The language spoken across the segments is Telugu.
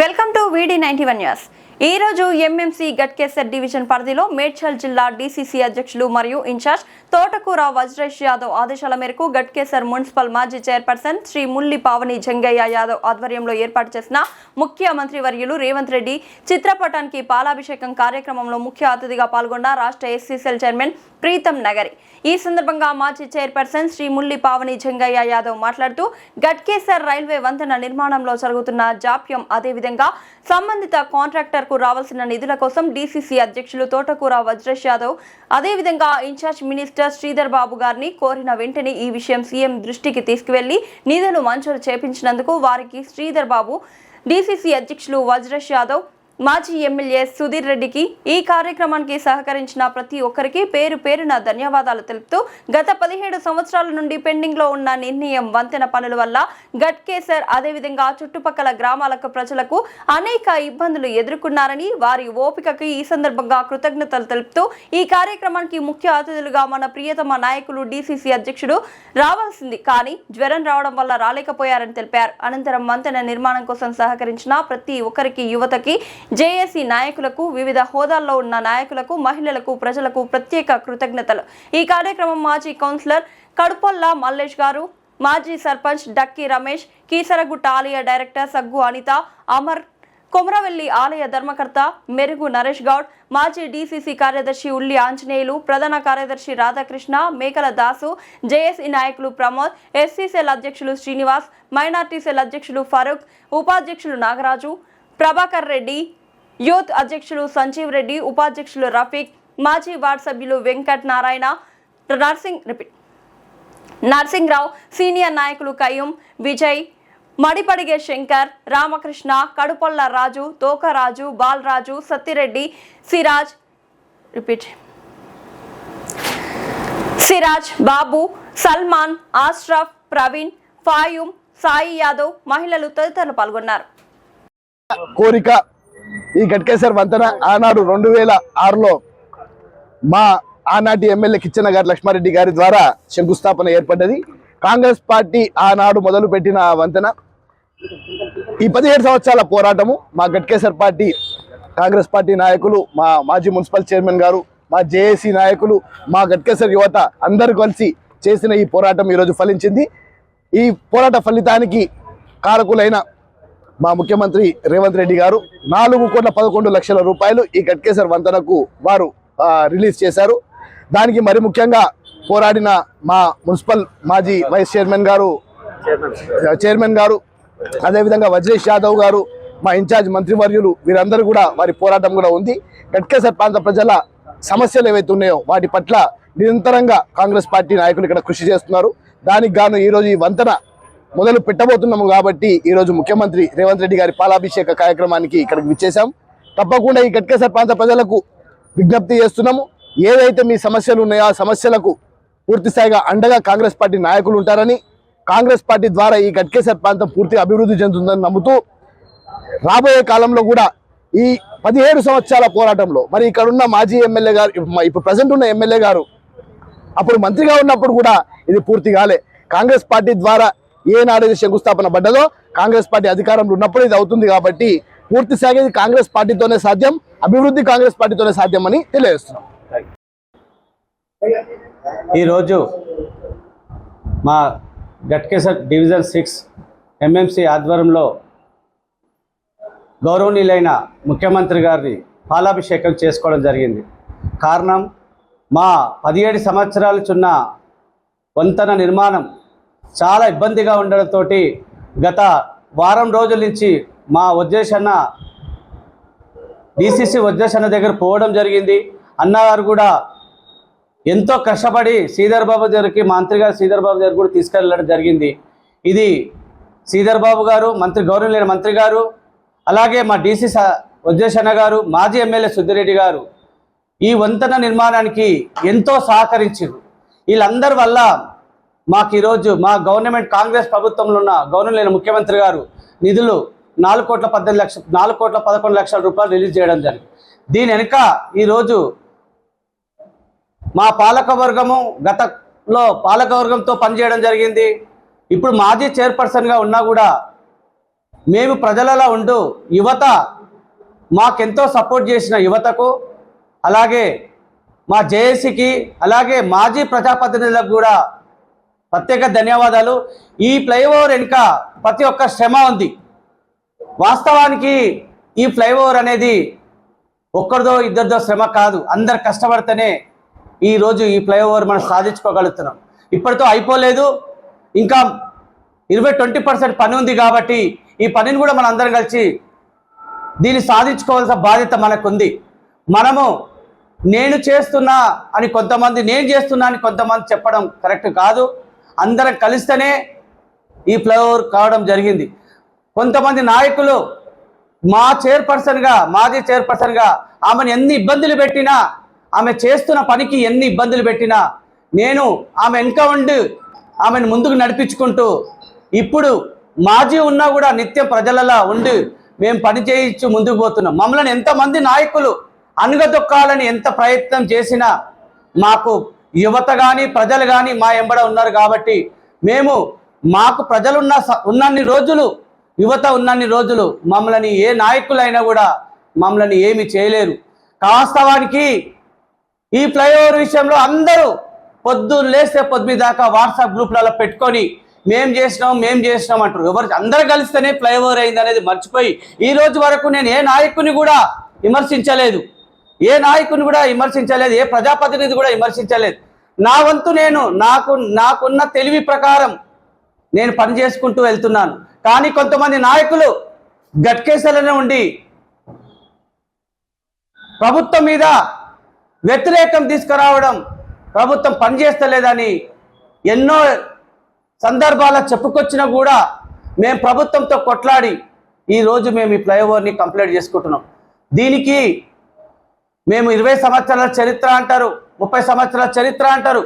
Welcome to VD91 news. ఈ రోజు ఎంఎంసీ గట్కేసర్ డివిజన్ పరిధిలో మేడ్చల్ జిల్లా డీసీసీ అధ్యక్షులు మరియు ఇన్ఛార్జ్ తోటకూర వజ్రేష్ యాదవ్ ఆదేశాల మేరకు గట్కేసర్ మున్సిపల్ మాజీ చైర్పర్సన్ శ్రీ ముల్లి పావని జంగయ్య యాదవ్ ఆధ్వర్యంలో ఏర్పాటు చేసిన ముఖ్యమంత్రి వర్యులు రేవంత్ రెడ్డి చిత్రపటానికి పాలాభిషేకం కార్యక్రమంలో ముఖ్య అతిథిగా పాల్గొన్న రాష్ట్ర ఎస్సీసీఎల్ చైర్మన్ ప్రీతం నగరి. ఈ సందర్భంగా మాజీ చైర్పర్సన్ శ్రీ ముల్లి పావని జంగయ్య యాదవ్ మాట్లాడుతూ గట్కేసర్ రైల్వే వంతెన నిర్మాణంలో జరుగుతున్న జాప్యం, అదేవిధంగా సంబంధిత కాంట్రాక్టర్ కు రావాల్సిన నిధుల కోసం డీసీసీ అధ్యక్షులు తోటకూర వజ్రేష్ యాదవ్, అదేవిధంగా ఇన్ఛార్జ్ మినిస్టర్ శ్రీధర్ బాబు గారిని కోరిన వెంటనే ఈ విషయం సీఎం దృష్టికి తీసుకువెళ్లి నిధులు మంజూరు చేపించినందుకు వారికి శ్రీధర్ బాబు, డీసీసీ అధ్యక్షులు వజ్రేష్ యాదవ్, మాజీ ఎమ్మెల్యే సుధీర్ రెడ్డికి ఈ కార్యక్రమానికి సహకరించిన ప్రతి ఒక్కరికి పేరు పేరున ధన్యవాదాలు తెలుపుతూ గత 17 సంవత్సరాల నుండి పెండింగ్ లో ఉన్న నిర్ణయం వంతెన పనుల వల్ల గట్కేసర్ అదేవిధంగా చుట్టుపక్కల గ్రామాలకు ప్రజలకు అనేక ఇబ్బందులు ఎదుర్కొన్నారని వారి ఓపికకు ఈ సందర్భంగా కృతజ్ఞతలు తెలుపుతూ ఈ కార్యక్రమానికి ముఖ్య అతిథులుగా మన ప్రియతమ నాయకులు డీసీసీ అధ్యక్షుడు రావాల్సింది కానీ జ్వరం రావడం వల్ల రాలేకపోయారని తెలిపారు. అనంతరం వంతెన నిర్మాణం కోసం సహకరించిన ప్రతి ఒక్కరికి, యువతకి, జేఏసీ నాయకులకు, వివిధ హోదాల్లో ఉన్న నాయకులకు, మహిళలకు, ప్రజలకు ప్రత్యేక కృతజ్ఞతలు. ఈ కార్యక్రమం మాజీ కౌన్సిలర్ కడుపొల్ల మల్లేష్ గారు, మాజీ సర్పంచ్ డక్కి రమేష్, కీసరగుట్ట ఆలయ డైరెక్టర్ సగ్గు అనిత, అమర్, కొమరవెల్లి ఆలయ ధర్మకర్త మెరుగు నరేష్ గౌడ్, మాజీ డీసీసీ కార్యదర్శి ఉల్లి ఆంజనేయులు, ప్రధాన కార్యదర్శి రాధాకృష్ణ, మేకల దాసు, జేఏసీ నాయకులు ప్రమోద్, ఎస్సీసీఎల్ అధ్యక్షులు శ్రీనివాస్, మైనార్టీ సెల్ అధ్యక్షులు ఫరూక్, ఉపాధ్యక్షులు నాగరాజు, ప్రభాకర్ రెడ్డి, యూత్ అధ్యక్షులు సంజీవ్ రెడ్డి, ఉపాధ్యక్షులు రఫీక్, మాజీ వార్డు సభ్యులు వెంకట్ నారాయణ, నర్సింగ్రావు, సీనియర్ నాయకులు కయ్యూం, విజయ్, మడిపడిగే శంకర్, రామకృష్ణ, కడుపొల్ల రాజు, తోకరాజు, బాలరాజు, సత్తిరెడ్డి, సిరాజ్, బాబు, సల్మాన్, ఆష్రఫ్, ప్రవీణ్, ఫాయూమ్, సాయి యాదవ్, మహిళలు తదితరులు పాల్గొన్నారు. కోరిక ఈ గట్కేసర్ వంతెన ఆనాడు 2006లో మా ఆనాటి ఎమ్మెల్యే కిచ్చెన గారి లక్ష్మారెడ్డి గారి ద్వారా శంకుస్థాపన ఏర్పడ్డది. కాంగ్రెస్ పార్టీ ఆనాడు మొదలుపెట్టిన ఆ వంతెన ఈ 17 సంవత్సరాల పోరాటము మా గట్కేసర్ పార్టీ, కాంగ్రెస్ పార్టీ నాయకులు, మా మాజీ మున్సిపల్ చైర్మన్ గారు, మా జేఏసీ నాయకులు, మా గట్కేసర్ యువత అందరూ కలిసి చేసిన ఈ పోరాటం ఈరోజు ఫలించింది. ఈ పోరాట ఫలితానికి కారకులైన మా ముఖ్యమంత్రి రేవంత్ రెడ్డి గారు 4,11,00,000 రూపాయలు ఈ గట్కేసర్ వంతెనకు వారు రిలీజ్ చేశారు. దానికి మరి ముఖ్యంగా పోరాడిన మా మున్సిపల్ మాజీ వైస్ చైర్మన్ గారు అదేవిధంగా వజ్రేష్ యాదవ్ గారు, మా ఇన్ఛార్జ్ మంత్రివర్యులు, వీరందరూ కూడా వారి పోరాటం కూడా ఉంది. గట్కేసర్ ప్రాంత ప్రజల సమస్యలు ఏవైతే ఉన్నాయో వాటి పట్ల నిరంతరంగా కాంగ్రెస్ పార్టీ నాయకులు ఇక్కడ కృషి చేస్తున్నారు. దానికి గాను ఈరోజు ఈ వంతెన మొదలు పెట్టబోతున్నాము కాబట్టి ఈరోజు ముఖ్యమంత్రి రేవంత్ రెడ్డి గారి పాలాభిషేక కార్యక్రమానికి ఇక్కడికి విచ్చేసాం. తప్పకుండా ఈ గట్కేసర్ ప్రాంత ప్రజలకు విజ్ఞప్తి చేస్తున్నాము, ఏదైతే మీ సమస్యలు ఉన్నాయో ఆ సమస్యలకు పూర్తిస్థాయిగా అండగా కాంగ్రెస్ పార్టీ నాయకులు ఉంటారని, కాంగ్రెస్ పార్టీ ద్వారా ఈ గట్కేసర్ ప్రాంతం పూర్తిగా అభివృద్ధి చెందుతుందని నమ్ముతూ రాబోయే కాలంలో కూడా ఈ 17 సంవత్సరాల పోరాటంలో మరి ఇక్కడున్న మాజీ ఎమ్మెల్యే గారు, ఇప్పుడు ప్రజెంట్ ఉన్న ఎమ్మెల్యే గారు అప్పుడు మంత్రిగా ఉన్నప్పుడు కూడా ఇది పూర్తి కాలే. కాంగ్రెస్ పార్టీ ద్వారా ఏనాడైతే శంకుస్థాపన పడ్డదో కాంగ్రెస్ పార్టీ అధికారంలో ఉన్నప్పుడు ఇది అవుతుంది కాబట్టి పూర్తి స్థాయి కాంగ్రెస్ పార్టీతోనే సాధ్యం, అభివృద్ధి కాంగ్రెస్ పార్టీతోనే సాధ్యం అని తెలియజేస్తున్నాం. ఈరోజు మా గట్కేసర్ డివిజన్ 6 ఎంఎంసీ ఆధ్వర్యంలో గౌరవనీయులైన ముఖ్యమంత్రి గారిని పాలాభిషేకం చేసుకోవడం జరిగింది. కారణం మా 17 సంవత్సరాల చున్న వంతెన నిర్మాణం చాలా ఇబ్బందిగా ఉండడంతో గత వారం రోజుల నుంచి మా వజ్రేషన్న డీసీసీ వజ్రేషన్న దగ్గర పోవడం జరిగింది. అన్నగారు కూడా ఎంతో కష్టపడి శ్రీధర్ బాబు దగ్గరికి, మంత్రి గారు శ్రీధర్ బాబు దగ్గర కూడా తీసుకెళ్ళడం జరిగింది. ఇది శ్రీధర్ బాబు గారు, గౌరవనీయులైన మంత్రి గారు, అలాగే మా డీసీసీ వజ్రేషన్న గారు, మాజీ ఎమ్మెల్యే సుధీరెడ్డి గారు ఈ వంతెన నిర్మాణానికి ఎంతో సహకరించారు. వీళ్ళందరి వల్ల మాకు ఈరోజు మా గవర్నమెంట్ కాంగ్రెస్ ప్రభుత్వంలో ఉన్న గవర్నమెంట్ ముఖ్యమంత్రి గారు నిధులు 4,11,00,000 రూపాయలు రిలీజ్ చేయడం జరిగింది. దీని వెనుక ఈరోజు మా పాలకవర్గము గతంలో పాలకవర్గంతో పనిచేయడం జరిగింది. ఇప్పుడు మాజీ చైర్పర్సన్గా ఉన్నా కూడా మేము ప్రజలలో ఉంటూ యువత మాకెంతో సపోర్ట్ చేసిన యువతకు, అలాగే మా జేఏసీకి, అలాగే మాజీ ప్రజాప్రతినిధులకు కూడా ప్రత్యేక ధన్యవాదాలు. ఈ ఫ్లైఓవర్ వెనుక ప్రతి ఒక్క శ్రమ ఉంది. వాస్తవానికి ఈ ఫ్లైఓవర్ అనేది ఒక్కరిదో ఇద్దరిదో శ్రమ కాదు, అందరు కష్టపడితేనే ఈరోజు ఈ ఫ్లైఓవర్ మనం సాధించుకోగలుగుతున్నాం. ఇప్పటితో అయిపోలేదు, ఇంకా 20% పని ఉంది. కాబట్టి ఈ పనిని కూడా మనం అందరం కలిసి దీన్ని సాధించుకోవాల్సిన బాధ్యత మనకుంది. మనము నేను చేస్తున్నా అని కొంతమంది, నేను చేస్తున్నా అని కొంతమంది చెప్పడం కరెక్ట్ కాదు. అందరం కలిస్తేనే ఈ ఫ్లైఓవర్ కావడం జరిగింది. కొంతమంది నాయకులు మాజీ చైర్పర్సన్గా ఆమెను ఎన్ని ఇబ్బందులు పెట్టినా, ఆమె చేస్తున్న పనికి ఎన్ని ఇబ్బందులు పెట్టినా నేను ఆమె వెనుక ఉండి ఆమెను ముందుకు నడిపించుకుంటూ, ఇప్పుడు మాజీ ఉన్నా కూడా నిత్యం ప్రజలలో ఉండి మేము పని చేయించు ముందుకు పోతున్నాం. మమ్మల్ని ఎంతమంది నాయకులు అణగదొక్కాలని ఎంత ప్రయత్నం చేసినా మాకు యువత కానీ ప్రజలు కానీ మా ఎంబడ ఉన్నారు. కాబట్టి మాకు ప్రజలు ఉన్నన్ని రోజులు, యువత ఉన్నన్ని రోజులు మమ్మల్ని ఏ నాయకులైనా కూడా మమ్మల్ని ఏమి చేయలేరు. వాస్తవానికి ఈ ఫ్లైఓవర్ విషయంలో అందరూ పొద్దున్న లేస్తే పొద్దు దాకా వాట్సాప్ గ్రూప్లలో పెట్టుకొని మేం చేసినాం అంటారు. అందరూ కలిస్తేనే ఫ్లైఓవర్ అయింది అనేది మర్చిపోయి ఈ రోజు వరకు నేను ఏ నాయకుని కూడా విమర్శించలేదు, ఏ ప్రజాప్రతినిధి కూడా విమర్శించలేదు. నా వంతు నాకున్న తెలివి ప్రకారం నేను పని చేసుకుంటూ వెళ్తున్నాను. కానీ కొంతమంది నాయకులు గట్కేసలనే ఉండి ప్రభుత్వం మీద వ్యతిరేకం తీసుకురావడం, ప్రభుత్వం పనిచేస్తలేదని ఎన్నో సందర్భాల్లో చెప్పుకొచ్చినా కూడా మేము ప్రభుత్వంతో కొట్లాడి ఈరోజు మేము ఈ ఫ్లైఓవర్ని కంప్లీట్ చేసుకుంటున్నాం. దీనికి మేము 20 సంవత్సరాల చరిత్ర అంటారు, 30 సంవత్సరాల చరిత్ర అంటారు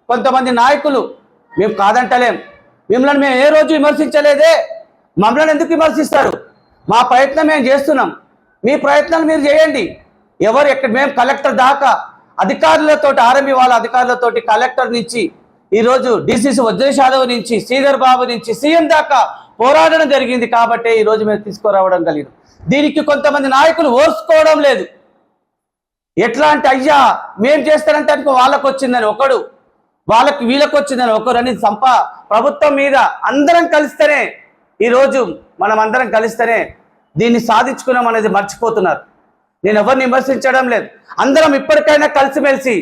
కొంతమంది నాయకులు. మేము కాదంటలేం, మిమ్మల్ని మేము ఏ రోజు విమర్శించలేదే, మమ్మల్ని ఎందుకు విమర్శిస్తారు? మా ప్రయత్నం మేము చేస్తున్నాం, మీ ప్రయత్నాలు మీరు చేయండి. మేము కలెక్టర్ దాకా అధికారులతోటి, ఆర్ఎంఈ వాళ్ళ అధికారులతోటి, కలెక్టర్ నుంచి ఈరోజు డిసిసి వజ్రేష్ యాదవ్ నుంచి శ్రీధర్ బాబు నుంచి సీఎం దాకా పోరాడడం జరిగింది. కాబట్టి ఈరోజు మేము తీసుకురావడం కలిగింది. దీనికి కొంతమంది నాయకులు ఓర్చుకోవడం లేదు. ఎట్లా అంటే అయ్యా మేము చేస్తానంటే అనుకో వాళ్ళకు వచ్చిందని ఒకడు, వీళ్ళకి వచ్చిందని ఒకరు అని ప్రభుత్వం మీద అందరం కలిస్తేనే ఈరోజు మనం అందరం కలిస్తేనే దీన్ని సాధించుకున్నాం అనేది మర్చిపోతున్నారు. నేను ఎవరిని విమర్శించడం లేదు. అందరం ఇప్పటికైనా కలిసిమెలిసి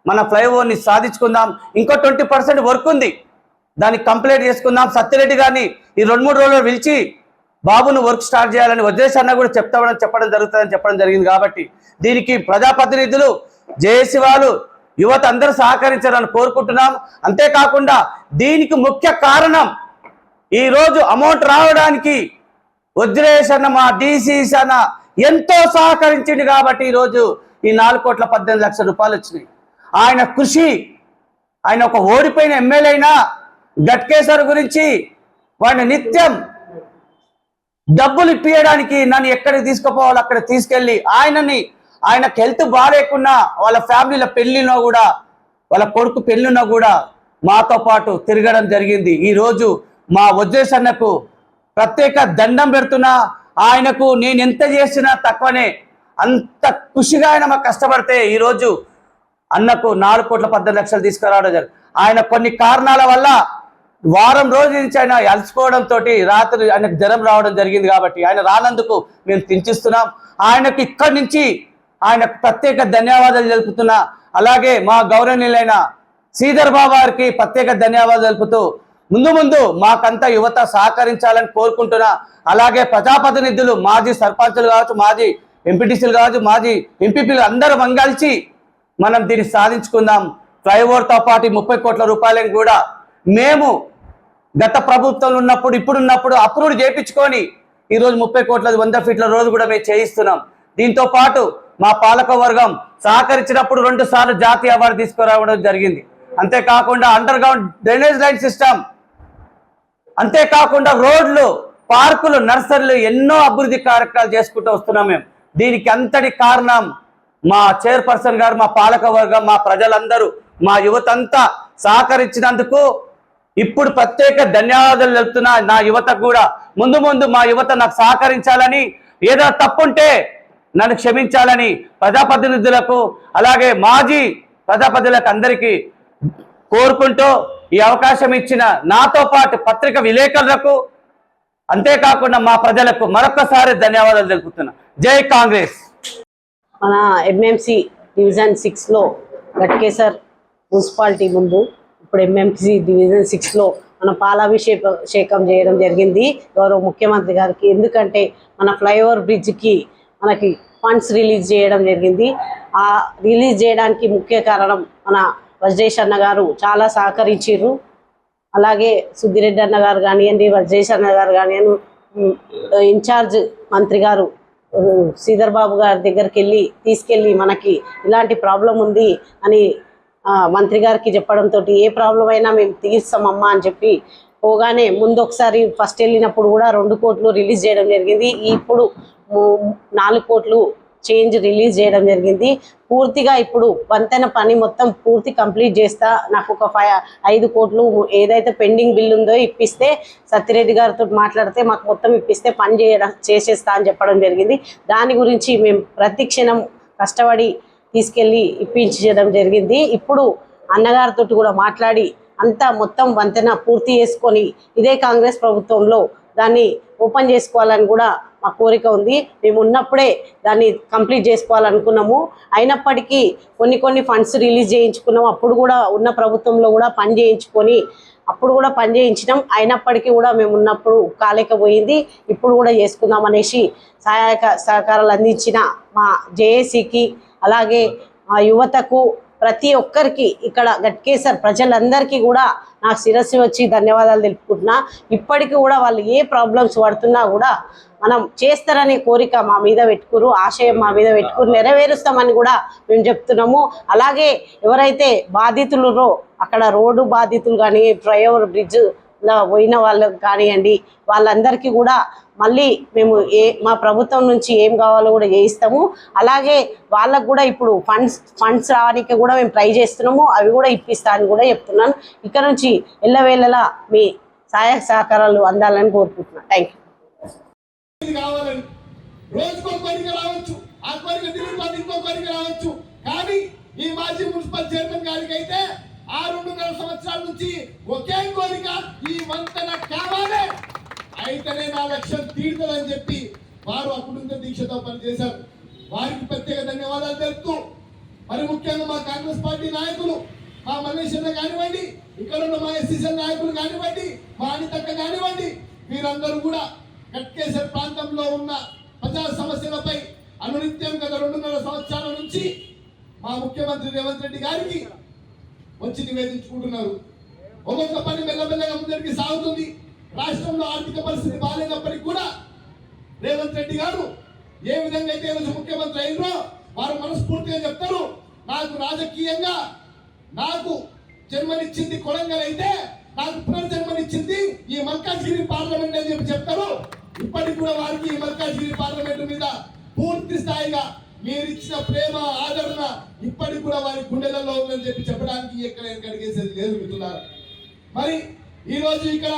మన ఫ్లైఓవర్ని సాధించుకుందాం. ఇంకో 20% వర్క్ ఉంది, దాన్ని కంప్లీట్ చేసుకుందాం. సత్యరెడ్డి గారిని ఈ 2-3 రోజులు పిలిచి బాబును వర్క్ స్టార్ట్ చేయాలని వజ్రేష్ అన్న కూడా చెప్పడం జరిగింది. కాబట్టి దీనికి ప్రజాప్రతినిధులు, జేఏసీ వాళ్ళు, యువత అందరూ సహకరించాలని కోరుకుంటున్నాం. అంతేకాకుండా దీనికి ముఖ్య కారణం ఈరోజు అమౌంట్ రావడానికి వజ్రేష్ అన్న, మా డిసిసి అన్న ఎంతో సహకరించింది. కాబట్టి ఈరోజు ఈ 4,18,00,000 రూపాయలు వచ్చినాయి. ఆయన కృషి, ఆయన ఒక ఓడిపోయిన ఎమ్మెల్యే అయినా గట్కేసర్ గురించి వాడిని నిత్యం డబ్బులు ఇప్పించడానికి నన్ను ఎక్కడికి తీసుకుపోవాలి అక్కడ తీసుకెళ్ళి ఆయనకు హెల్త్ బాగాలేకున్నా, వాళ్ళ ఫ్యామిలీల పెళ్ళిలో కూడా, వాళ్ళ కొడుకు పెళ్ళిలో కూడా మాతో పాటు తిరగడం జరిగింది. ఈరోజు మా వజ్రేష్ అన్నకు ప్రత్యేక దండం పెడుతున్నా. ఆయనకు నేను ఎంత చేసినా తక్కువనే. అంత కృషిగా ఆయన మాకు కష్టపడితే ఈరోజు అన్నకు 4,18,00,000 తీసుకురావడం జరిగింది. ఆయన కొన్ని కారణాల వల్ల వారం రోజుల నుంచి ఆయన అలసిపోవడంతో రాత్రి ఆయనకు జ్వరం రావడం జరిగింది. కాబట్టి ఆయన రానందుకు మేము చింతిస్తున్నాం. ఆయనకు ఇక్కడి నుంచి ఆయనకు ప్రత్యేక ధన్యవాదాలు తెలుపుతున్నా. అలాగే మా గౌరవనీయులైన శ్రీధర్ బాబు గారికి ప్రత్యేక ధన్యవాదాలు తెలుపుతూ ముందు మాకంతా యువత సహకరించాలని కోరుకుంటున్నా. అలాగే ప్రజాప్రతినిధులు, మాజీ సర్పంచులు కావచ్చు, మాజీ ఎంపీటీసీలు కావచ్చు, మాజీ ఎంపీపీలు అందరూ మంగళించి మనం దీన్ని సాధించుకుందాం. ఫ్లైఓవర్తో పాటు 30 కోట్ల రూపాయలను కూడా మేము గత ప్రభుత్వంలో ఇప్పుడున్నప్పుడు అప్రూవ్ చేయించుకొని ఈరోజు 30 కోట్ల 100 ఫీట్ల రోడ్డు కూడా మేము చేయిస్తున్నాం. దీంతో పాటు మా పాలక వర్గం సహకరించినప్పుడు 2 సార్లు జాతీయ అవార్డు తీసుకురావడం జరిగింది. అంతేకాకుండా under ground drainage line system, అంతేకాకుండా రోడ్లు, పార్కులు, నర్సరీలు ఎన్నో అభివృద్ధి కార్యక్రమాలు చేసుకుంటూ వస్తున్నాం మేము. దీనికి అంతటి కారణం మా చైర్పర్సన్ గారు, మా పాలక వర్గం, మా ప్రజలందరూ, మా యువత అంతా సహకరించినందుకు ఇప్పుడు ప్రత్యేక ధన్యవాదాలు చెప్తున్నా నా యువతకు కూడా. ముందు ముందు మా యువత నాకు సహకరించాలని, ఏదో తప్పుంటే నన్ను క్షమించాలని ప్రజాప్రతినిధులకు అలాగే మాజీ ప్రజాప్రతినిధులకు అందరికీ కోరుకుంటూ ఈ అవకాశం ఇచ్చిన నాతో పాటు పత్రిక విలేకరులకు అంతేకాకుండా మా ప్రజలకు మరొకసారి ధన్యవాదాలు తెలుపుతున్నా. జై కాంగ్రెస్. మన ఎంఎంసి డివిజన్ 6లో గట్కేసర్ మున్సిపాలిటీ ముందు ఇప్పుడు ఎంఎంసి డివిజన్ 6లో మన పాలాభిషేకం చేయడం జరిగింది గౌరవ ముఖ్యమంత్రి గారికి. ఎందుకంటే మన ఫ్లైఓవర్ బ్రిడ్జ్కి మనకి ఫండ్స్ రిలీజ్ చేయడం జరిగింది. ఆ రిలీజ్ చేయడానికి ముఖ్య కారణం మన వజ్రేష్ అన్న గారు చాలా సహకరించారు. అలాగే సుద్దిరెడ్డి అన్న గారు కానివ్వండి, వజ్రేష్ అన్న గారు కానివ్వండి, ఇన్ఛార్జ్ మంత్రి గారు శ్రీధర్ బాబు గారి దగ్గరికి తీసుకెళ్ళి మనకి ఇలాంటి ప్రాబ్లం ఉంది అని మంత్రి గారికి చెప్పడంతో ఏ ప్రాబ్లం అయినా మేము తీర్స్తామమ్మా అని చెప్పి పోగానే ముందు ఒకసారి ఫస్ట్ వెళ్ళినప్పుడు కూడా 2 కోట్లు రిలీజ్ చేయడం జరిగింది. ఇప్పుడు 4 కోట్లు చేంజ్ రిలీజ్ చేయడం జరిగింది. పూర్తిగా ఇప్పుడు వంతెన పని మొత్తం పూర్తి కంప్లీట్ చేస్తా, నాకు ఒక 5 కోట్లు ఏదైతే పెండింగ్ బిల్ ఉందో ఇప్పిస్తే, సత్యరెడ్డి గారితో మాట్లాడితే మాకు మొత్తం ఇప్పిస్తే పని చేసేస్తా అని చెప్పడం జరిగింది. దాని గురించి మేము ప్రతి క్షణం కష్టపడి తీసుకెళ్ళి ఇప్పించడం జరిగింది. ఇప్పుడు అన్నగారితో కూడా మాట్లాడి అంతా మొత్తం వంతెన పూర్తి చేసుకొని ఇదే కాంగ్రెస్ ప్రభుత్వంలో దాన్ని ఓపెన్ చేసుకోవాలని కూడా మా కోరిక ఉంది. మేము ఉన్నప్పుడే దాన్ని కంప్లీట్ చేసుకోవాలనుకున్నాము. అయినప్పటికీ కొన్ని ఫండ్స్ రిలీజ్ చేయించుకున్నాము. అప్పుడు కూడా ఉన్న ప్రభుత్వంలో కూడా పని చేయించినాం. అయినప్పటికీ కూడా మేము ఉన్నప్పుడు కాలేకపోయింది. ఇప్పుడు కూడా చేసుకుందాం అనేసి సహకారాలు అందించిన మా జేఏసీకి అలాగే మా యువతకు ప్రతి ఒక్కరికి ఇక్కడ గట్కేసర్ ప్రజలందరికీ కూడా నా శిరస్సు వచ్చి ధన్యవాదాలు తెలుపుకుంటున్నా. ఇప్పటికీ కూడా వాళ్ళు ఏ ప్రాబ్లమ్స్ పడుతున్నా కూడా మనం చేస్తారనే కోరిక మా మీద పెట్టుకురు, ఆశయం మా మీద పెట్టుకురు, నెరవేరుస్తామని కూడా మేము చెప్తున్నాము. అలాగే ఎవరైతే బాధితులురో అక్కడ రోడ్డు బాధితులు కానీ ఫ్లైఓవర్ బ్రిడ్జ్ పోయిన వాళ్ళకి కానివ్వండి, వాళ్ళందరికీ కూడా మళ్ళీ మేము మా ప్రభుత్వం నుంచి ఏం కావాలో కూడా చేయిస్తాము. అలాగే వాళ్ళకు కూడా ఇప్పుడు ఫండ్స్ రావడానికి కూడా మేము ట్రై చేస్తున్నాము. అవి కూడా ఇప్పిస్తా అని కూడా చెప్తున్నాను. ఇక్కడ నుంచి ఎల్లవేళలా మీ సహాయ సహకారాలు అందాలని కోరుకుంటున్నాను. Thank you. 6.5 సంవత్సరాల నుంచి ఒకే కోరిక, ఈ వంతెన కావాలి, అయితేనే నా లక్ష్యం తీరుతుందని చెప్పి వారు అప్పుడుంత దీక్షతో పనిచేశారు. వారికి ప్రత్యేక ధన్యవాదాలు తెలుపుతూ, మరి ముఖ్యంగా మా కాంగ్రెస్ పార్టీ నాయకులు, మా మల్లేశ్వర కానివ్వండి, ఇక్కడ ఉన్న మా ఎస్సీసీ నాయకులు కానివ్వండి, మా అనితక్క కానివ్వండి, వీరందరూ కూడా గట్కేసర్ ప్రాంతంలో ఉన్న ప్రజా సమస్యలపై అనునిత్యం గత 2.5 సంవత్సరాల నుంచి మా ముఖ్యమంత్రి రేవంత్ రెడ్డి గారికి వచ్చి నివేదించుకుంటున్నారు. ఒక్కొక్క పని మెల్లమెల్లగా ముందరికి సాగుతుంది. రాష్ట్రంలో ఆర్థిక పరిస్థితి బాగాలేనప్పటికీ కూడా రేవంత్ రెడ్డి గారు ఏ విధంగా అయితే ఈరోజు ముఖ్యమంత్రి అయినో వారు మనస్ఫూర్తిగా చెప్తారు, నాకు రాజకీయంగా నాకు జన్మనిచ్చింది కొడంగల్ అయితే నాకు పునర్జన్మనిచ్చింది ఈ మల్కాజ్గిరి పార్లమెంట్ అని చెప్పి చెప్తారు. ఇప్పటికి కూడా వారికి ఈ మల్కాజ్గిరి పార్లమెంట్ మీద పూర్తి స్థాయిగా మీరు ఇచ్చిన ప్రేమ ఆదరణ ఇప్పటికి కూడా వారి గుండెలలో ఉందని చెప్పి చెప్పడానికి ఎక్కడ కడిగేసేది లేదు మిత్రులారా. మరి ఈ రోజు ఇక్కడ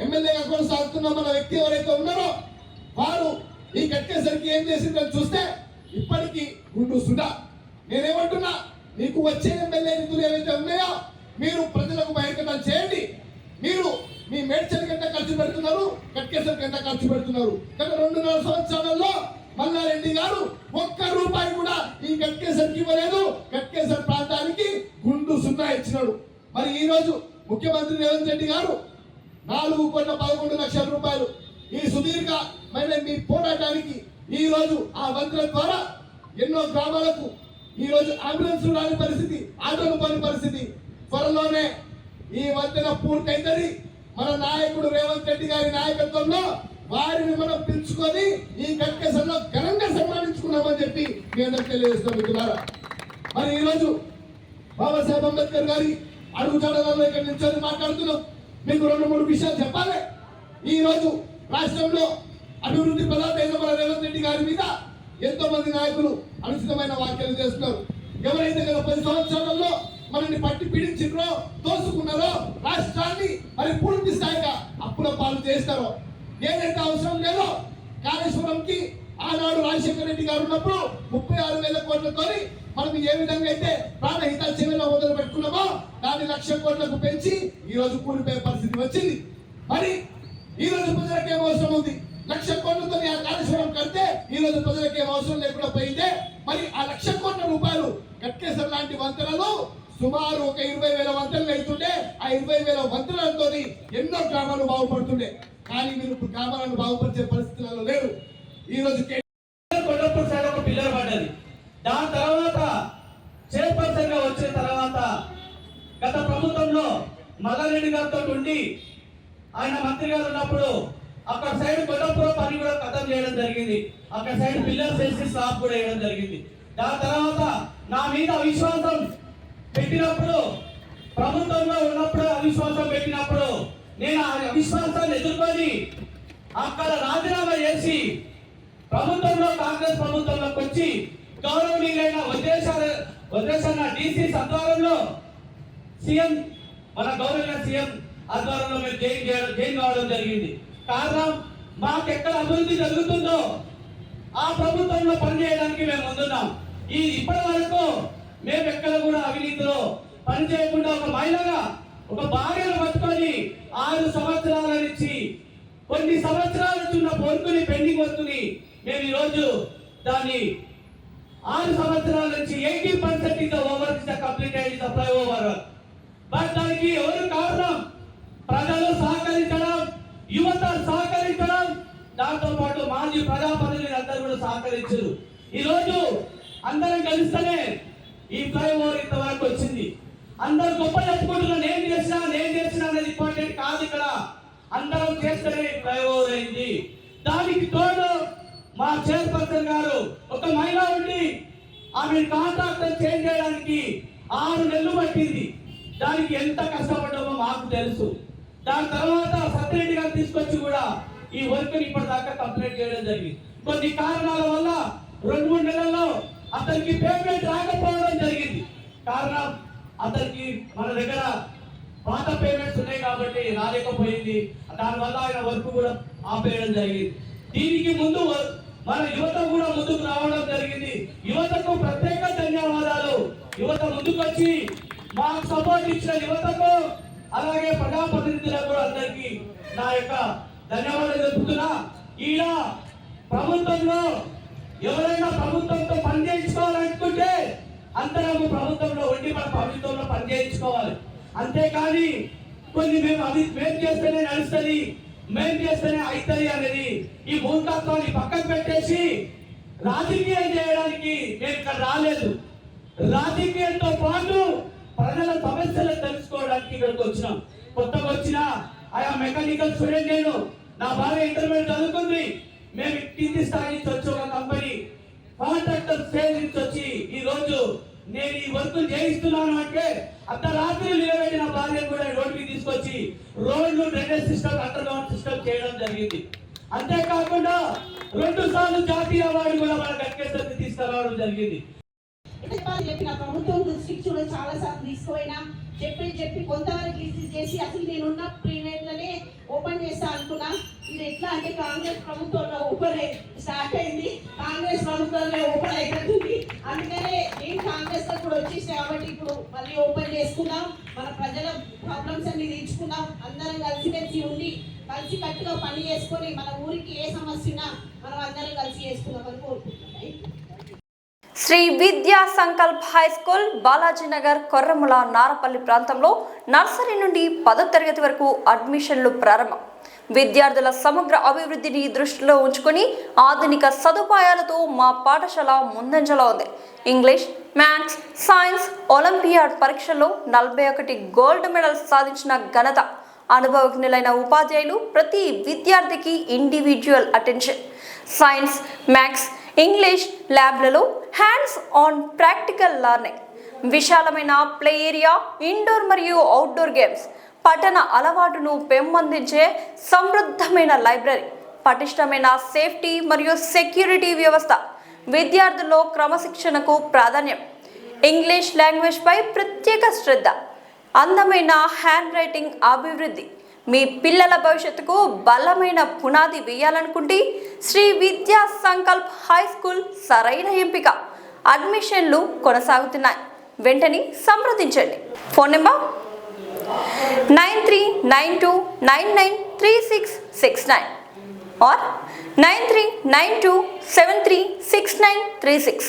ఎమ్మెల్యేగా కొనసాగుతున్న మన వ్యక్తి ఎవరైతే ఉన్నారో వారు ఈ గట్కేసరికి ఏం చేసిందని చూస్తే ఇప్పటికీ గుండు సుడా. నేనేమంటున్నా, మీకు వచ్చే ఎమ్మెల్యే నిధులు ఏవైతే ఉన్నాయో మీరు ప్రజలకు బహిర్గతం చేయండి. మీరు మీ మేడ్చల్ ఎంత ఖర్చు పెడుతున్నారు, గట్కేసరికి ఎంత ఖర్చు పెడుతున్నారు? గత 2.5 సంవత్సరాలలో మల్లారెడ్డి గారు ₹1 కూడా ఈ గట్కేసరికి ఇవ్వలేదు. గట్కేసర్ ప్రాంతానికి గుండు సున్నా ఇచ్చినాడు. మరి ఈ రోజు ముఖ్యమంత్రి రేవంత్ రెడ్డి గారు 4,11 రూపాయలు ఈ సుదీర్ఘమైన మీ పోరాటానికి ఈ రోజు ఆ వంతెన ద్వారా ఎన్నో గ్రామాలకు ఈ రోజు అంబులెన్స్ రాని పరిస్థితి, ఆటోలు పోని పరిస్థితి. త్వరలోనే ఈ వంతెన పూర్తయిందని మన నాయకుడు రేవంత్ రెడ్డి గారి నాయకత్వంలో వారిని మనం పిలుచుకొని ఈ గట్కేసర్లో ఘనంగా సన్మానించుకున్నామని చెప్పి మీ అందరికీ తెలియజేస్తాం మిత్రులారా. మరి ఈరోజు బాబాసాహెబ్ అంబేద్కర్ గారి అడుగుజాడలలో ఇక్కడ నిల్చొని మాట్లాడుతున్నాం. మీకు 2-3 విషయాలు చెప్పాలి. ఈ రోజు రాష్ట్రంలో అభివృద్ధి ప్రదాత అయిన మన రేవంత్ రెడ్డి గారి మీద ఎంతో మంది నాయకులు అనుచితమైన వ్యాఖ్యలు చేస్తున్నారు. ఎవరైతే గత 10 సంవత్సరాలలో మనల్ని పట్టి పీడించారో దోసుకున్నారో రాష్ట్రాన్ని మరి పూర్తి స్థాయిగా అప్పుల పాలు చేస్తారో ఏదైతే అవసరం లేదో కాళేశ్వరంకి ఆనాడు రాజశేఖర రెడ్డి గారు ఉన్నప్పుడు 36,000 కోట్లతో మనం ఏ విధంగా అయితే ప్రాణహిత చెవిలో మొదలు పెట్టుకున్నామో దాన్ని 1,00,000 కోట్లకు పెంచి ఈ రోజు కూలిపోయే పరిస్థితి వచ్చింది. మరి ఈ రోజు ప్రజలకు ఏం అవసరం ఉంది? 1,00,000 కోట్లతో ఆ కాళేశ్వరం కడితే ఈ రోజు ప్రజలకు ఏం అవసరం లేకుండా పోయిందే. మరి ఆ 1,00,000 కోట్ల రూపాయలు గట్కేసర్ లాంటి వంతెనలు సుమారు ఒక 20,000 వంతెనలు అవుతుండే. ఆ 20,000 వంతెనలతో ఎన్నో గ్రామాలు బాగుపడుతుండే. కానీ మీరు గ్రామాలను బాగుపరిచే పరిస్థితులలో లేరు. ఈ రోజు కొండపూర్ సైడ్ ఒక పిల్లర్ పడ్డది. దాని తర్వాత చైర్పర్సన్ గా వచ్చిన తర్వాత గత ప్రభుత్వంలో మల్లారెడ్డి గారితో ఉండి ఆయన మంత్రి గారు ఉన్నప్పుడు అక్కడ సైడ్ కొండపూర్ పని కూడా ఖతం చేయడం జరిగింది. అక్కడ సైడ్ పిల్లర్స్ వేసి స్లాబ్ కూడా వేయడం జరిగింది. దాని తర్వాత నా మీద అవిశ్వాసం పెట్టినప్పుడు, ప్రభుత్వంలో ఉన్నప్పుడు అవిశ్వాసం పెట్టినప్పుడు నేను ఆ అవిశ్వాసాన్ని ఎదుర్కొని అక్కడ రాజీనామా చేసి ప్రభుత్వంలో కాంగ్రెస్ ప్రభుత్వంలోకి వచ్చి గౌరవనీయులైన వదిలేసిన డీసీ ఆధ్వర్యంలో సీఎం మన గౌరవ సీఎం ఆధ్వర్యంలో మేము జైన్ కావడం జరిగింది. కారణం మాకెక్కడ అభివృద్ధి జరుగుతుందో ఆ ప్రభుత్వంలో పనిచేయడానికి మేము ముందున్నాం. ఇప్పటి వరకు మేము ఎక్కడ కూడా అవినీతిలో పనిచేయకుండా ఒక మహిళగా ఒక భార్యను పట్టుకొని 6 సంవత్సరాల నుంచి కొన్ని సంవత్సరాల నుంచి ఉన్న వర్కుని పెండింగ్ వర్కుని మేము ఈరోజు దాన్ని 6 సంవత్సరాల నుంచి 80% is over is completed is fly over. But దానికి ఎవరు కారణం? ప్రజలు సహకరించడం, యువత సహకరించడం, దాంతో పాటు మాజీ ప్రజాప్రతినిధులు అందరూ కూడా సహకరించారు. ఈరోజు అందరం కలిస్తేనే ఈ ఫ్లై ఓవర్ ఇంతవరకు వచ్చింది. అందరూ గొప్ప చెప్పుకుంటున్నారు, నేను చేసినా అనేది ఇంపార్టెంట్ కాదు. ఇక్కడ అందరం చేస్తేనే ఫ్లై ఓవర్ అయింది. దానికి తోడు మా చైర్పర్సన్ గారు ఒక మహిళ ఉండి ఆమె కాంట్రాక్టర్ చేంజ్ చేయడానికి 6 నెలలు పట్టింది. దానికి ఎంత కష్టపడ్డామో మాకు తెలుసు. దాని తర్వాత సత్యరెడ్డి గారు తీసుకొచ్చి కూడా ఈ వర్క్ ఇప్పటిదాకా కంప్లీట్ చేయడం జరిగింది. కొన్ని కారణాల వల్ల 2-3 నెలల్లో అతనికి పేమెంట్ రాకపోవడం జరిగింది. కారణం అతనికి మన దగ్గర పాత పేమెంట్స్ ఉన్నాయి కాబట్టి రాలేకపోయింది. దానివల్ల ఆయన వర్క్ కూడా ఆపేయడం జరిగింది. దీనికి ముందు మన యువత కూడా ముందుకు రావడం జరిగింది. యువతకు ప్రత్యేక ధన్యవాదాలు. యువత ముందుకొచ్చి మాకు సపోర్ట్ ఇచ్చిన యువతకు, అలాగే ప్రజాప్రతినిధులకు కూడా అందరికీ నా యొక్క ధన్యవాదాలు తెలుపుతున్నా. ఈడ ప్రభుత్వంలో ఎవరైనా ప్రభుత్వంతో పని చేయించుకోవాలనుకుంటే అందరం ప్రభుత్వంలో ఉండి మన ప్రభుత్వంలో పని చేయించుకోవాలి. అంతేకాని కొన్ని మేము చేస్తేనే నడుస్తుంది, మేము చేస్తేనే అవుతుంది అనేది ఈ మూర్ఖత్వాన్ని పక్కకు పెట్టేసి రాజకీయం చేయడానికి మేము ఇక్కడ రాలేదు. రాజకీయంతో పాటు ప్రజల సమస్యలను తెలుసుకోవడానికి ఇక్కడికి వచ్చినాం. కొత్తగా వచ్చిన ఆయా మెకానికల్ స్టూడెంట్ నేను, నా భార్య ఇంటర్మీడియట్ చదువుకుంది. మేము కింది స్థాయి నుంచి వచ్చి ఒక కంపెనీ కాంట్రాక్టర్ సేల్ నుంచి వచ్చి ఈ రోజు నేను ఈ వర్క్ చేయిస్తున్నాను అంటే అర్ధరాత్రి నిలబెట్టిన భార్య కూడా రోడ్డుకి తీసుకొచ్చి రోడ్లు, drainage system, under ground system చేయడం జరిగింది. అంతేకాకుండా 2 సార్లు జాతీయ అవార్డు కూడా మన గట్కేసరికి తీసుకురావడం జరిగింది. చెప్పిన ప్రభుత్వం దృష్టికి చూడ చాలా సార్లు తీసుకుపోయినా చెప్పి కొంతవరకు రిలీజ్ చేసి అసలు నేనున్న ప్రీనేట్లనే ఓపెన్ చేస్తా అనుకున్నా. ఇది ఎట్లా అంటే కాంగ్రెస్ ప్రభుత్వంలో ఓపెన్ స్టార్ట్ అయింది, కాంగ్రెస్ ప్రభుత్వంలో ఓపెన్ అయిపోతుంది. అందుకనే నేను కాంగ్రెస్ లో కూడా వచ్చేసి కాబట్టి ఇప్పుడు మళ్ళీ ఓపెన్ చేసుకున్నాం. మన ప్రజల ప్రాబ్లమ్స్ అన్ని తీర్చుకున్నాం. అందరం కలిసిమెలిసి ఉండి కలిసి కట్టుగా పని చేసుకొని మన ఊరికి ఏ సమస్య ఉన్నా మనం అందరం కలిసి చేసుకున్నామని కోరుకుంటున్నాం. శ్రీ విద్యా సంకల్ప్ హై స్కూల్ బాలాజీనగర్ కొర్రముల నారపల్లి ప్రాంతంలో నర్సరీ నుండి 10వ తరగతి వరకు అడ్మిషన్లు ప్రారంభం. విద్యార్థుల సమగ్ర అభివృద్ధిని దృష్టిలో ఉంచుకొని ఆధునిక సదుపాయాలతో మా పాఠశాల ముందంజలో ఉంది. ఇంగ్లీష్, మ్యాథ్స్, సైన్స్, ఒలింపియాడ్ పరీక్షల్లో 41 గోల్డ్ మెడల్స్ సాధించిన ఘనత. అనుభవజ్ఞులైన ఉపాధ్యాయులు, ప్రతి విద్యార్థికి individual attention. Science, maths, English ల్యాబ్లలో హ్యాండ్స్ ఆన్ ప్రాక్టికల్ లెర్నింగ్, విశాలమైన ప్లే ఏరియా, ఇండోర్ మరియు అవుట్డోర్ గేమ్స్, పఠన అలవాటును పెంపొందించే సమృద్ధమైన లైబ్రరీ, పటిష్టమైన సేఫ్టీ మరియు సెక్యూరిటీ వ్యవస్థ, విద్యార్థుల్లో క్రమశిక్షణకు ప్రాధాన్యం. ఇంగ్లీష్ లాంగ్వేజ్ పై ప్రత్యేక శ్రద్ధ, అందమైన హ్యాండ్ రైటింగ్ అభివృద్ధి. మీ పిల్లల భవిష్యత్తుకు బలమైన పునాది వేయాలనుకుంటే శ్రీ విద్యా సంకల్ప్ హై స్కూల్ సరైన ఎంపిక. అడ్మిషన్లు కొనసాగుతున్నాయి. వెంటనే సంప్రదించండి. Phone number 9392993669 or 9392736936.